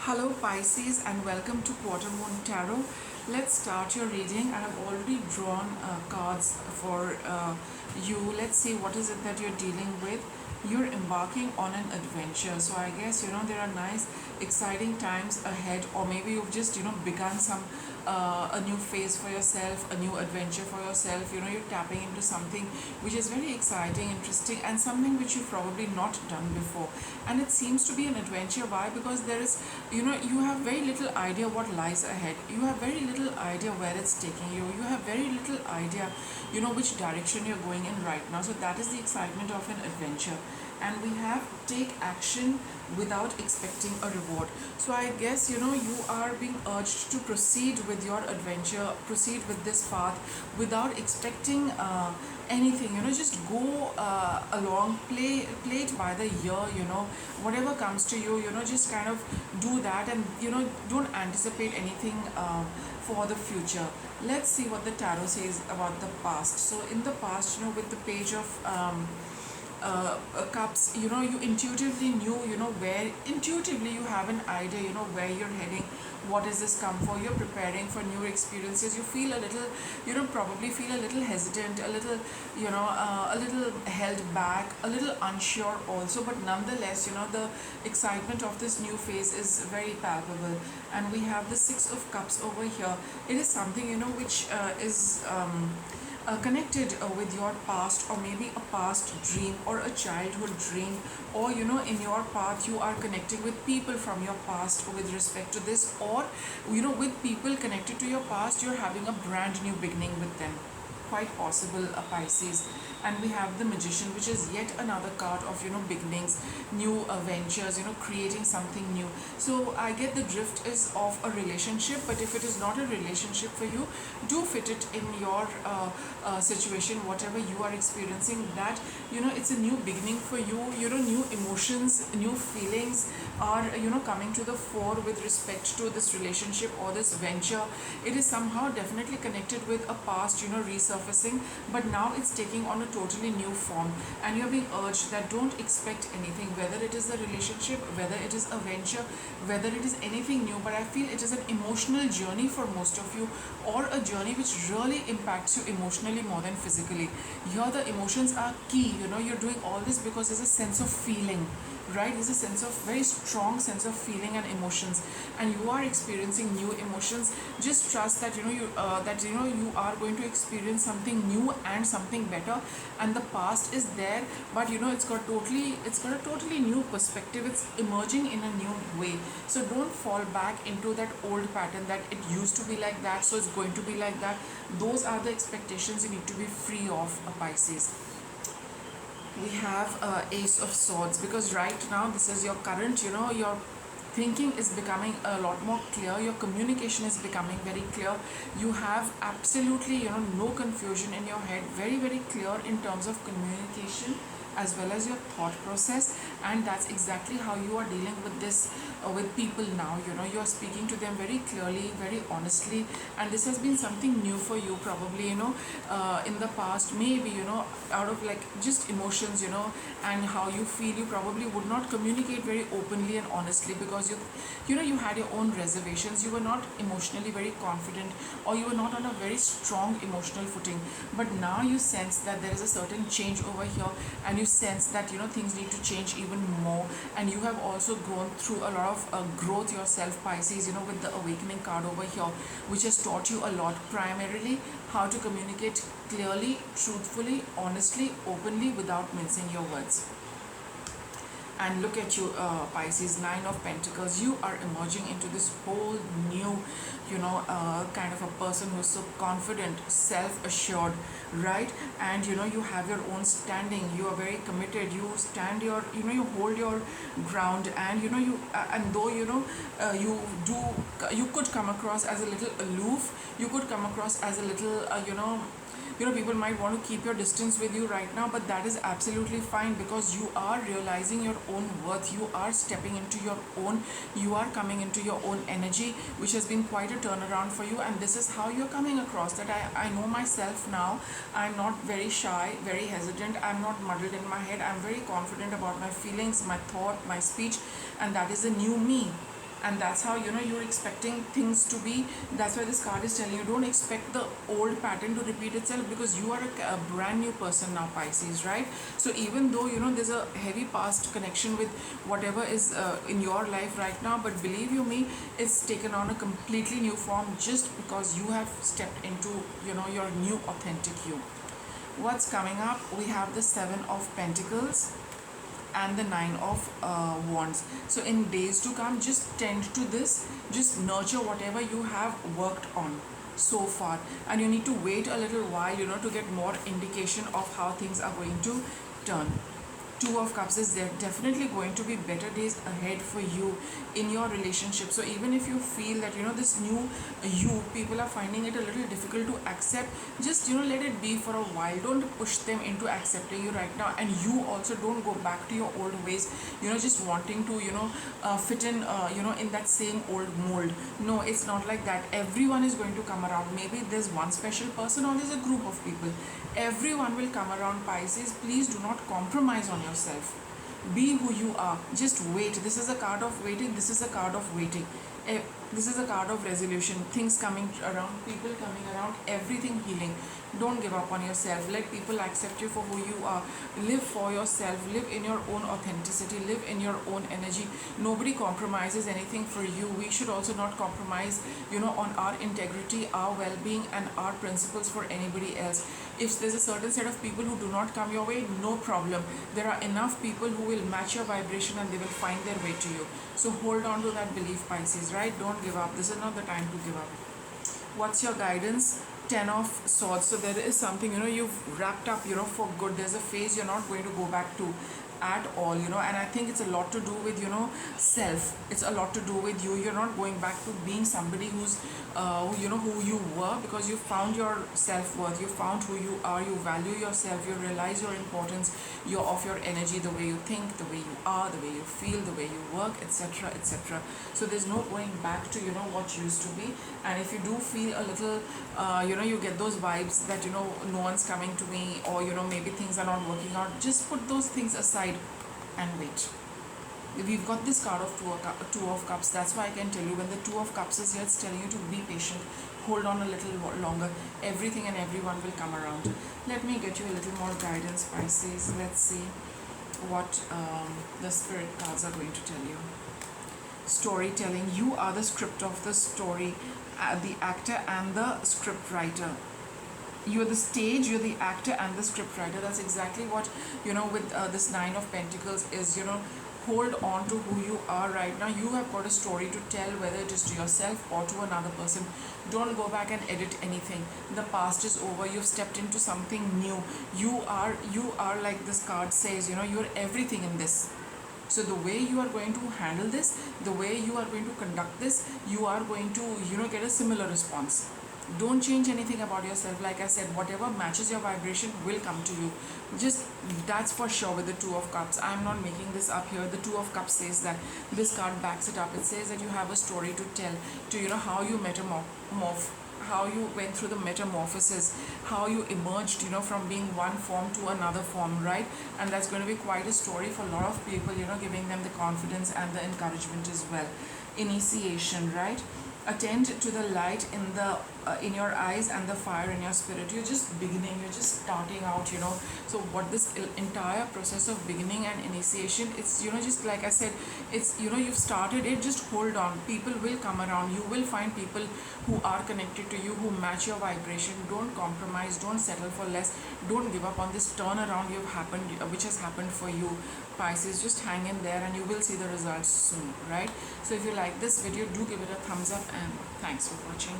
Hello Pisces and welcome to Quarter Moon Tarot. Let's start your reading. I have already drawn cards for you. Let's see what is it that you're dealing with. You're embarking on an adventure. So I guess there are nice exciting times ahead, or maybe you've just begun some a new phase for yourself, a new adventure for yourself. You're tapping into something which is very exciting, interesting, and something which you've probably not done before. And it seems to be an adventure. Why? Because there is you have very little idea what lies ahead. You have very little idea where it's taking you. You have very little idea which direction you're going in right now. So that is the excitement of an adventure. And we have take action without expecting a reward. So I guess you are being urged to proceed with your adventure, proceed with this path without expecting anything. Just go along, play it by the ear. Whatever comes to you, just kind of do that, and don't anticipate anything for the future. Let's see what the tarot says about the past. So in the past, with the page of cups, you intuitively knew, where intuitively you have an idea, where you're heading, what does this come for. You're preparing for new experiences. You feel a little, probably feel a little hesitant, a little, a little held back, a little unsure also, but nonetheless, the excitement of this new phase is very palpable. And we have the Six of Cups over here. It is something, which is connected with your past, or maybe a past dream or a childhood dream, or in your path you are connecting with people from your past with respect to this, or with people connected to your past, you're having a brand new beginning with them. Quite possible, a Pisces. And we have the Magician, which is yet another card of beginnings, new ventures, creating something new. So I get the drift is of a relationship, but if it is not a relationship for you, do fit it in your situation, whatever you are experiencing, that it's a new beginning for you. New emotions, new feelings are coming to the fore with respect to this relationship or this venture. It is somehow definitely connected with a past resurfacing, but now it's taking on a totally new form, and you're being urged that don't expect anything, whether it is a relationship, whether it is a venture, whether it is anything new. But I feel it is an emotional journey for most of you, or a journey which really impacts you emotionally more than physically. Here the emotions are key. You're doing all this because there's a sense of feeling, right? There's a sense of very strong sense of feeling and emotions, and you are experiencing new emotions. Just trust that you are going to experience something new and something better. And the past is there, but it's got a totally new perspective. It's emerging in a new way. So don't fall back into that old pattern that it used to be like that, so it's going to be like that. Those are the expectations you need to be free of, a Pisces. We have Ace of Swords, because right now this is your current, your thinking is becoming a lot more clear, your communication is becoming very clear. You have absolutely no confusion in your head, very very clear in terms of communication as well as your thought process. And that's exactly how you are dealing with this with people now. You are speaking to them very clearly, very honestly, and this has been something new for you, probably in the past. Maybe out of like just emotions, and how you feel, you probably would not communicate very openly and honestly, because you had your own reservations. You were not emotionally very confident, or you were not on a very strong emotional footing. But now you sense that there is a certain change over here, and you sense that things need to change even more. And you have also gone through a lot of growth yourself, Pisces, with the Awakening card over here, which has taught you a lot, primarily how to communicate clearly, truthfully, honestly, openly, without mincing your words. And look at you, Pisces, Nine of Pentacles. You are emerging into this whole new kind of a person who's so confident, self-assured, right? And you have your own standing. You are very committed. You stand your, you hold your ground. And and though you could come across as a little aloof, you could come across as a little people might want to keep your distance with you right now, but that is absolutely fine, because you are realizing your own worth. You are stepping into your own, you are coming into your own energy, which has been quite a turnaround for you. And this is how you're coming across, that I know myself now. I'm not very shy, very hesitant. I'm not muddled in my head. I'm very confident about my feelings, my thought, my speech, and that is a new me. and that's how you're expecting things to be. That's why this card is telling you, don't expect the old pattern to repeat itself, because you are a brand new person now, Pisces, right? So even though there's a heavy past connection with whatever is in your life right now, but believe you me, it's taken on a completely new form just because you have stepped into your new authentic you. What's coming up? We have the Seven of Pentacles and the Nine of Wands. So in days to come, just tend to this, just nurture whatever you have worked on so far, and you need to wait a little while to get more indication of how things are going to turn. Two of Cups is there definitely going to be better days ahead for you in your relationship. So even if you feel that this new you, people are finding it a little difficult to accept, just let it be for a while. Don't push them into accepting you right now, and you also don't go back to your old ways, just wanting to fit in in that same old mold. No, it's not like that. Everyone is going to come around. Maybe there's one special person or there's a group of people. Everyone will come around, Pisces. Please do not compromise on yourself. Be who you are. Just wait. This is a card of waiting. This is a card of waiting. This is a card of resolution. Things coming around, people coming around, everything healing. Don't give up on yourself. Let people accept you for who you are. Live for yourself. Live in your own authenticity. Live in your own energy. Nobody compromises anything for you. We should also not compromise, on our integrity, our well-being, and our principles for anybody else. If there's a certain set of people who do not come your way, no problem. There are enough people who will match your vibration and they will find their way to you. So hold on to that belief, Pisces, right? Don't give up. This is not the time to give up. What's your guidance? Ten of Swords. So there is something you've wrapped up for good. There's a phase you're not going to go back to at all, and I think it's a lot to do with self. It's a lot to do with you. You're not going back to being somebody who's who you were, because you found your self-worth, you found who you are, you value yourself, you realize your importance, you're of your energy, the way you think, the way you are, the way you feel, the way you work, etc., etc. So there's no going back to what used to be. And if you do feel a little you get those vibes that no one's coming to me, or maybe things are not working out, just put those things aside and wait. We've got this card of two of Cups. That's why I can tell you, when the Two of Cups is here, it's telling you to be patient, hold on a little longer. Everything and everyone will come around. Let me get you a little more guidance, Pisces. Let's see what the spirit cards are going to tell you. Storytelling. You are the script of the story, the actor and the script writer. You're the stage, you're the actor and the script writer. That's exactly what with this Nine of Pentacles is. Hold on to who you are right now. You have got a story to tell, whether it is to yourself or to another person. Don't go back and edit anything. The past is over. You've stepped into something new. You are like this card says, you're everything in this. So the way you are going to handle this, the way you are going to conduct this, you are going to get a similar response. Don't change anything about yourself. Like I said, whatever matches your vibration will come to you. Just, that's for sure with the Two of Cups. I'm not making this up here. The Two of Cups says that. This card backs it up. It says that you have a story to tell, to how you metamorph, how you went through the metamorphosis, how you emerged from being one form to another form, right? And that's going to be quite a story for a lot of people, giving them the confidence and the encouragement as well. Initiation, right? Attend to the light in your eyes and the fire in your spirit. You're just beginning, you're just starting out. So what this entire process of beginning and initiation, it's just like I said, it's you've started it. Just hold on. People will come around. You will find people who are connected to you, who match your vibration. Don't compromise, don't settle for less, don't give up on this turnaround which has happened for you, Pisces. Just hang in there and you will see the results soon, right? So if you like this video, do give it a thumbs up, and thanks for watching.